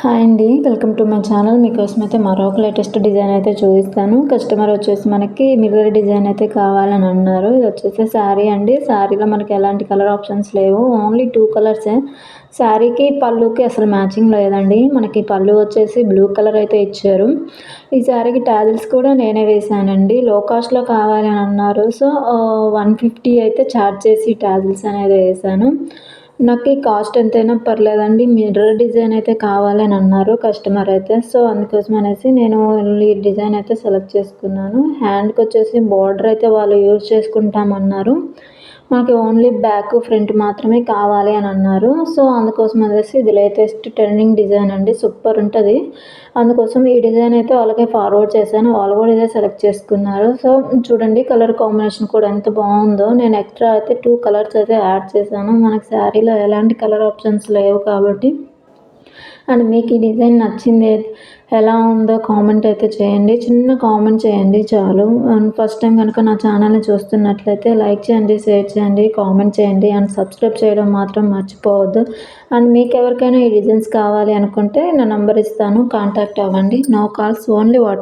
Hi అండి. Welcome to my channel. మీకోసం అయితే మరొక లేటెస్ట్ డిజైన్ అయితే చూపిస్తాను. కస్టమర్ వచ్చేసి మనకి మిర్రర్ డిజైన్ అయితే కావాలని అన్నారు. ఇది వచ్చేసి శారీ అండి. శారీలో మనకి ఎలాంటి కలర్ ఆప్షన్స్ లేవు, ఓన్లీ 2 కలర్సే. శారీకి పళ్ళుకి అసలు మ్యాచింగ్ లేదండి. మనకి పళ్ళు వచ్చేసి బ్లూ కలర్ అయితే ఇచ్చారు. ఈ శారీకి టాజిల్స్ కూడా నేనే వేశానండి. లో కాస్ట్లో కావాలి అని అన్నారు. సో 150 అయితే ఛార్జ్ చేసి టాజిల్స్ అనేది వేశాను. నాకు ఈ కాస్ట్ ఎంతైనా పర్లేదండి, మిర్రర్ డిజైన్ అయితే కావాలని అన్నారు కస్టమర్ అయితే. సో అందుకోసం అనేసి నేను ఈ డిజైన్ అయితే సెలెక్ట్ చేసుకున్నాను. హ్యాండ్కి వచ్చేసి బార్డర్ అయితే వాళ్ళు యూజ్ చేసుకుంటామన్నారు. మాకు ఓన్లీ బ్యాక్ ఫ్రంట్ మాత్రమే కావాలి అని అన్నారు. సో అందుకోసం అనేసి ఇది లేటెస్ట్ ట్రెండింగ్ డిజైన్ అండి, సూపర్ ఉంటుంది. అందుకోసం ఈ డిజైన్ అయితే వాళ్ళకి ఫార్వర్డ్ చేశాను. వాళ్ళు కూడా ఇదే సెలెక్ట్ చేసుకున్నారు. సో చూడండి కలర్ కాంబినేషన్ కూడా ఎంత బాగుందో. నేను ఎక్స్ట్రా అయితే 2 కలర్స్ అయితే యాడ్ చేశాను. మనకి శారీలో ఎలాంటి కలర్ ఆప్షన్స్ లేవు కాబట్టి. అండ్ మీకు ఈ డిజైన్ నచ్చింది, ఎలా ఉందో కామెంట్ అయితే చేయండి. చిన్న కామెంట్ చేయండి చాలు. అండ్ ఫస్ట్ టైం కనుక నా ఛానల్ని చూస్తున్నట్లయితే లైక్ చేయండి, షేర్ చేయండి, కామెంట్ చేయండి అండ్ సబ్స్క్రైబ్ చేయడం మాత్రం మర్చిపోవద్దు. అండ్ మీకు ఎవరికైనా ఈ డిజైన్స్ కావాలి అనుకుంటే నా నంబర్ ఇస్తాను, కాంటాక్ట్ అవ్వండి. No calls, only WhatsApp.